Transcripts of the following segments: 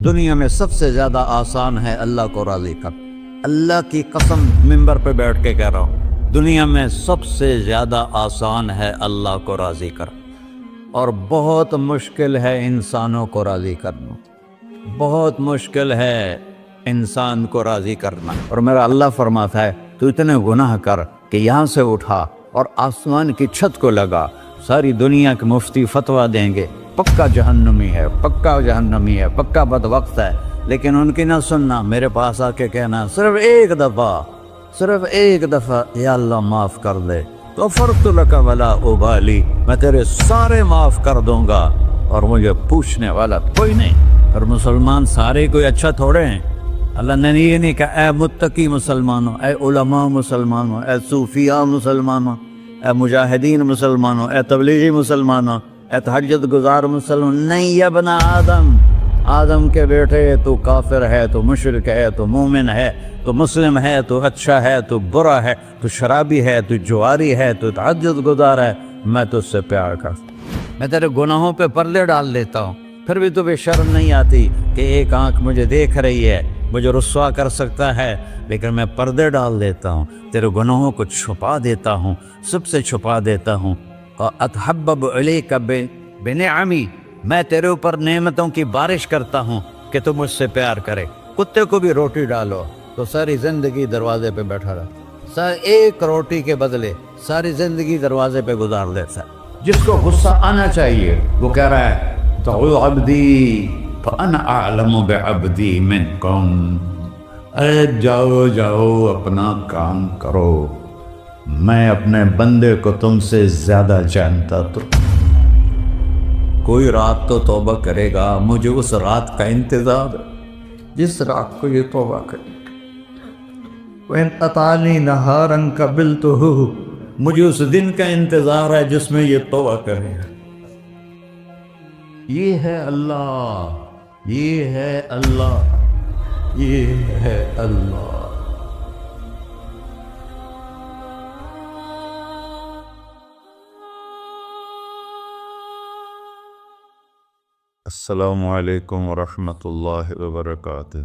دنیا میں سب سے زیادہ آسان ہے اللہ کو راضی کر۔ اللہ کی قسم منبر پہ بیٹھ کے کہہ رہا ہوں، دنیا میں سب سے زیادہ آسان ہے اللہ کو راضی کر، اور بہت مشکل ہے انسانوں کو راضی کرنا، بہت مشکل ہے انسان کو راضی کرنا۔ اور میرا اللہ فرماتا ہے تو اتنے گناہ کر کہ یہاں سے اٹھا اور آسمان کی چھت کو لگا، ساری دنیا کے مفتی فتویٰ دیں گے پکا جہنمی ہے، پکا جہنمی ہے، پکا بدبخت ہے، لیکن ان کی نہ سننا، میرے پاس آ کے کہنا صرف ایک دفعہ یا اللہ معاف کر دے، غفرت لک ولا ابالی، میں تیرے سارے معاف کر دوں گا اور مجھے پوچھنے والا کوئی نہیں۔ اور مسلمان سارے کوئی اچھا تھوڑے ہیں، اللہ نے یہ نہیں کہا اے متقی مسلمانوں، اے علماء مسلمانوں، اے صوفیاء مسلمانوں، اے مجاہدین مسلمانوں، اے تبلیغی مسلمانوں، اے تہجد گزار مسلمان، نہیں یا بنا آدم کے بیٹے، تو کافر ہے، تو مشرک ہے، تو مومن ہے، تو مسلم ہے، تو اچھا ہے، تو برا ہے، تو شرابی ہے، تو جواری ہے، تو تہجد گزار ہے، میں تجھ سے پیار کرتا ہوں، میں تیرے گناہوں پہ پردے ڈال دیتا ہوں، پھر بھی تمہیں شرم نہیں آتی کہ ایک آنکھ مجھے دیکھ رہی ہے، مجھے رسوا کر سکتا ہے، لیکن میں پردے ڈال دیتا ہوں، تیرے گناہوں کو چھپا دیتا ہوں، سب سے چھپا دیتا ہوں۔ اتحبب علیک بنعمی، میں تیرے اوپر نعمتوں کی بارش کرتا ہوں کہ تم مجھ سے پیار کرے۔ کتے کو بھی روٹی ڈالو تو ساری زندگی دروازے پہ بیٹھا رہا، ایک روٹی کے بدلے ساری زندگی دروازے پہ گزار دیتا ہے۔ جس کو غصہ آنا چاہیے وہ کہہ رہا ہے تو عبدی فانا اعلم بعبدی منکم، اے جاؤ اپنا کام کرو، میں اپنے بندے کو تم سے زیادہ جانتا۔ تو کوئی رات تو توبہ کرے گا، مجھے اس رات کا انتظار جس رات کو یہ توبہ کرے۔ وَإِنْ أَطَعَنِي نَهَارًا قَبِلْتُهُ، مجھے اس دن کا انتظار ہے جس میں یہ توبہ کرے گا۔ یہ ہے اللہ، یہ ہے اللہ، یہ ہے اللہ۔ السلام علیکم ورحمۃ اللہ وبرکاتہ۔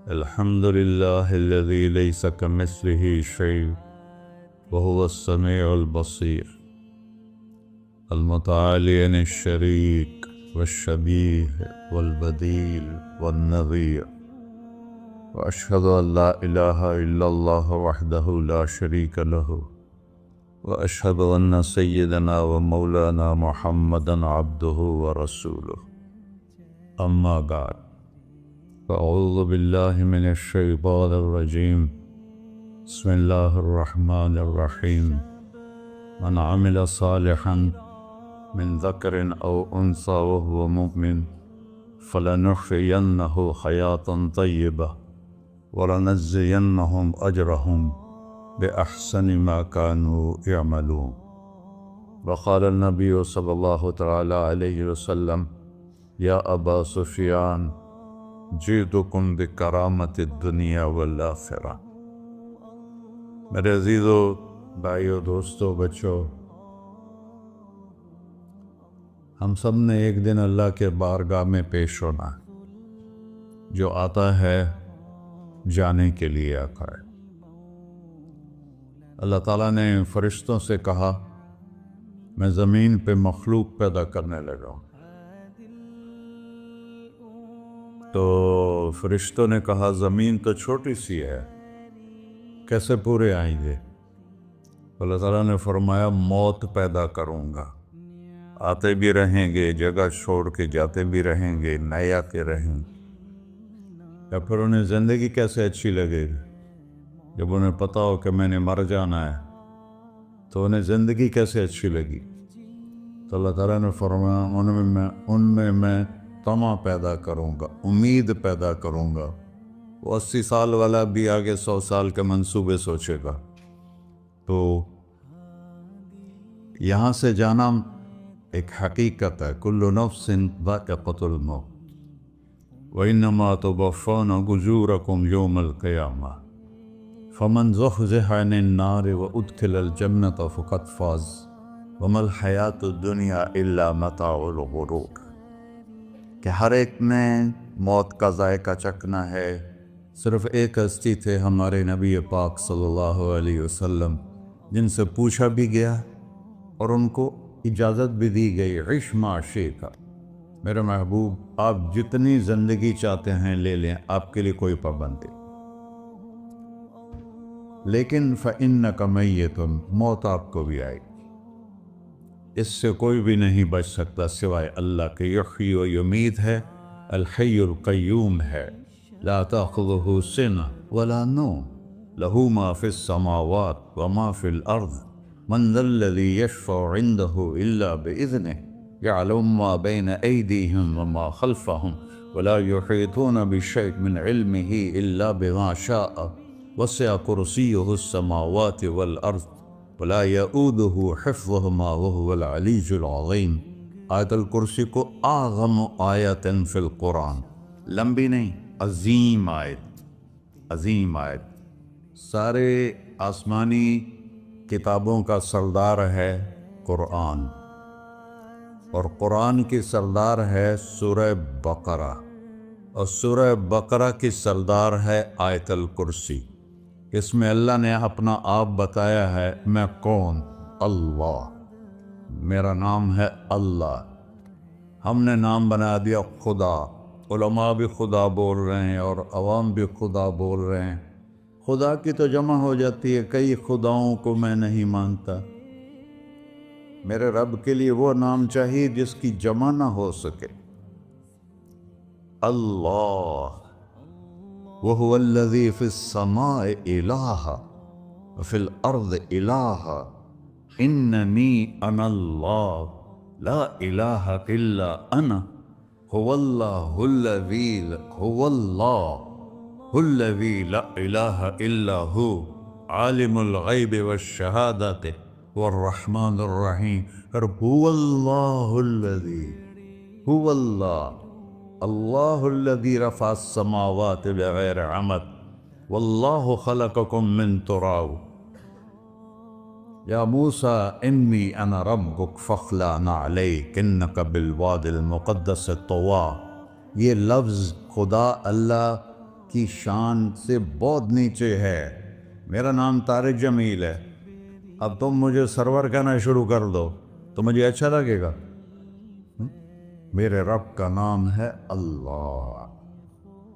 الحمد للہ الذی لیس کمثلہ شیء وہو السمیع البصیر، المتعالی عن الشریک والشبیہ والبدیل والنظیر، واشہد ان لا الہ الا اللہ وحدہ لا شریک لہ، واشہد ان سیدنا و مولانا محمدا عبدہ ورسولہ، اما بعد، فاعوذ باللہ من الشیطان الرجیم، بسم اللہ الرحمن الرحیم، من عمل صالحا من ذکر او انثی وهو مؤمن فلنحیینہ حیاة طیبہ ولنجزینہم اجرہم بأحسن ما كانوا يعملون۔ وقال النبی صلی اللہ تعالی علیہ وسلم یا ابا سفیان جئتکم بکرامت الدنیا والآخرہ۔ میرے عزیزو، بھائیو، دوستو، بچو، ہم سب نے ایک دن اللہ کے بارگاہ میں پیش ہونا ہے۔ جو آتا ہے جانے کے لیے آتا ہے۔ اللہ تعالیٰ نے فرشتوں سے کہا میں زمین پہ مخلوق پیدا کرنے لگا ہوں، تو فرشتوں نے کہا زمین تو چھوٹی سی ہے، کیسے پورے آئیں گے؟ اللہ تعالیٰ نے فرمایا موت پیدا کروں گا، آتے بھی رہیں گے، جگہ چھوڑ کے جاتے بھی رہیں گے، نئے آتے رہیں گے۔ یا پھر انہیں زندگی کیسے اچھی لگے گی؟ جب انہیں پتا ہو کہ میں نے مر جانا ہے تو انہیں زندگی کیسے اچھی لگی؟ تو اللہ تعالیٰ نے فرمایا ان میں میں طمع پیدا کروں گا، امید پیدا کروں گا۔ وہ 80 سال والا بھی آگے 100 سال کے منصوبے سوچے گا۔ تو یہاں سے جانا ایک حقیقت ہے، کل نفس ذائقۃ الموت وإنما توفون أجوركم يوم القيامة فمن زحزح عن النار وأدخل الجنة فقد فاز۔ وَمَا الْحَيَاةُ الدُّنْيَا إِلَّا مَتَاعُ الْغُرُورِ، کہ ہر ایک نے موت کا ذائقہ چکھنا ہے۔ صرف ایک ہستی تھے ہمارے نبی پاک صلی اللہ علیہ وسلم، جن سے پوچھا بھی گیا اور ان کو اجازت بھی دی گئی، عِش مَا شِئْتَ، میرے محبوب آپ جتنی زندگی چاہتے ہیں لے لیں، آپ کے لیے کوئی پابندی، لیکن فَإِنَّكَ مَيِّتٌ، موت آپ کو بھی آئے گی، اس سے کوئی بھی نہیں بچ سکتا سوائے اللہ کے۔ یحیی و یمیت ہے، الحی القیوم ہے، لا تأخذہ سنہ ولا نوم، لہ ما فی السماوات وما فی الارض، من ذا الذی یشفع عنده الا بإذنہ، يعلم ما بين أيديهم وما خلفهم ولا يحيطون بشيء من علمه إلا بما شاء، وسع كرسيه السماوات والأرض ولا يؤوده حفظهما وهو العلي العظيم۔ آیت الکرسی کو اعظم آیت فی القرآن، لمبی نہیں، عظیم آیت، عظیم آیت، سارے آسمانی کتابوں کا سردار ہے قرآن، اور قرآن کی سردار ہے سورہ بقرہ، اور سورہ بقرہ کی سردار ہے آیت الکرسی۔ اس میں اللہ نے اپنا آپ بتایا ہے، میں کون؟ اللہ، میرا نام ہے اللہ۔ ہم نے نام بنا دیا خدا، علماء بھی خدا بول رہے ہیں اور عوام بھی خدا بول رہے ہیں۔ خدا کی تو جمع ہو جاتی ہے، کئی خداؤں کو میں نہیں مانتا، میرے رب کے لیے وہ نام چاہیے جس کی جمع نہ ہو سکے۔ اللہ، وَهُوَ الَّذِي فِي السَّمَاءِ إِلَٰهٌ وَفِي الْأَرْضِ إِلَٰهٌ إِنَّنِي أَنَا اللَّهُ لَا إِلَٰهَ إِلَّا أَنَا هُوَ اللَّهُ الَّذِي لَا إِلَٰهَ إِلَّا هُوَ عَالِمُ الْغَيْبِ وَالشَّهَادَةِ والرحمن الرحیم۔ اور هو اللہ الذی، هو اللہ الذی رفع السماوات بغیر عمد واللہ خلقکم من تراب، یا موسیٰ انی انا ربک فاخلع نعلیک انک بالوادی المقدس طویٰ۔ یہ لفظ خدا اللہ کی شان سے بہت نیچے ہے۔ میرا نام طارق جمیل ہے، اب تم مجھے سرور کہنا شروع کر دو تو مجھے اچھا لگے گا؟ میرے رب کا نام ہے اللہ،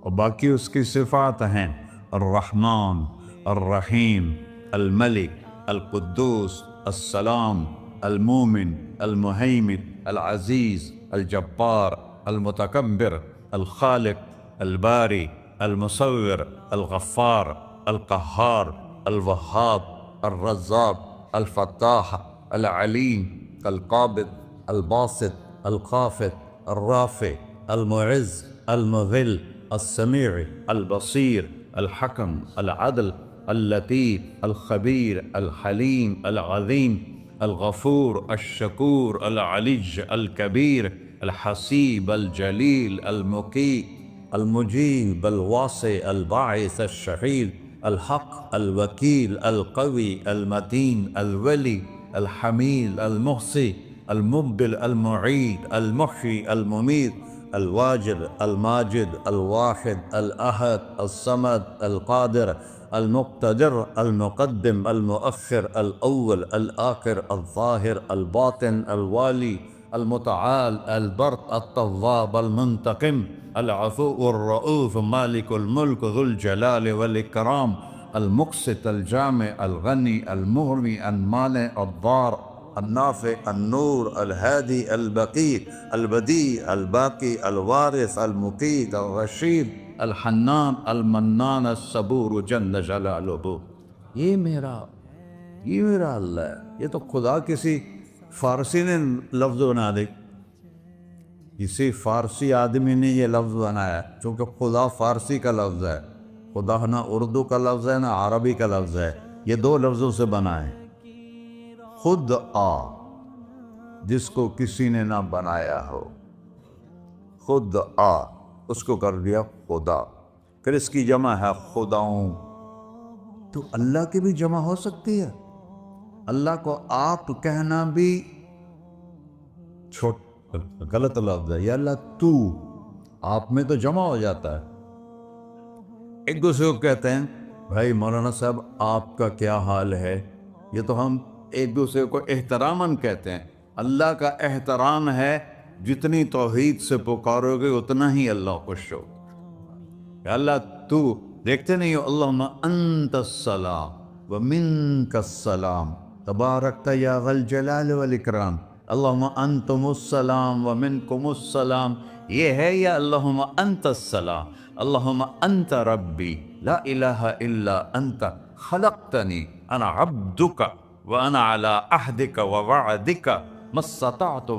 اور باقی اس کی صفات ہیں، الرحمن، الرحیم، الملک، القدوس، السلام، المومن، المہیمن، العزیز، الجبار، المتکبر، الخالق، الباری، المصور، الغفار، القہار، الوہاب، الرزاق، الفتاح، العلیم، القابض، الباسط، الخافض، الرافع، المعز، المذل، السمیع، البصیر، الحکم، العدل، اللطیف، الخبیر، الحلیم، العظیم، الغفور، الشکور، العلی، الکبیر، الحسیب، الجلیل، المقیت، المجیب، الواسع، الباعث، الشہید، الحق، الوکیل، القوی، المتین، الولی، الحمید، المحصی، المبدل، المعید، المحیی، الممیت، الواجد، الماجد، الواحد، الأحد، الصمد، القادر، المقتدر، المقدم، المؤخر، الأول، الآخر، الظاهر، الباطن، الوالي، المتعال، البر، التواب، المنتقم، العفو، الرؤوف، مالك الملك، ذو الجلال والإكرام، المقسط، الجامع، الغني، المغني، المانع، الضار، النافع، النور، الهادي، البقي، البديع، الباقي، الوارث، المقيت، الرشيد، الحنان، المنان، الصبور جل جلالہ۔ یہ میرا اللہ ہے۔ یہ تو خدا کسی فارسی نے لفظ بنا دے، کسی فارسی آدمی نے یہ لفظ بنایا، چونکہ خدا فارسی کا لفظ ہے، خدا نہ اردو کا لفظ ہے نہ عربی کا لفظ ہے، یہ دو لفظوں سے بنا ہے۔ خود آ، جس کو کسی نے نہ بنایا ہو، خود آ، اس کو کر دیا خدا، پھر اس کی جمع ہے خداؤں۔ تو اللہ کی بھی جمع ہو سکتی ہے؟ اللہ کو آپ کہنا بھی چھوٹ غلط لفظ ہے. یا اللہ تو، آپ میں تو جمع ہو جاتا ہے. ایک دوسرے کو کہتے ہیں بھائی مولانا صاحب آپ کا کیا حال ہے. یہ تو ہم ایک دوسرے کو احتراماً کہتے ہیں. اللہ کا احترام ہے جتنی توحید سے پکارو گے اتنا ہی اللہ خوش ہو. کہ اللہ تو، دیکھتے نہیں ہو اللہم انت السلام ومنک السلام تبارکت یا ذا الجلال والاکرام. اللہم انتم السلام ومنکم السلام یہ ہے، یا اللہم انت السلام اللہم انت ربی لا الہ الا انت خلقتنی انا عبدک وانا علی عہدک ووعدک ما استطعت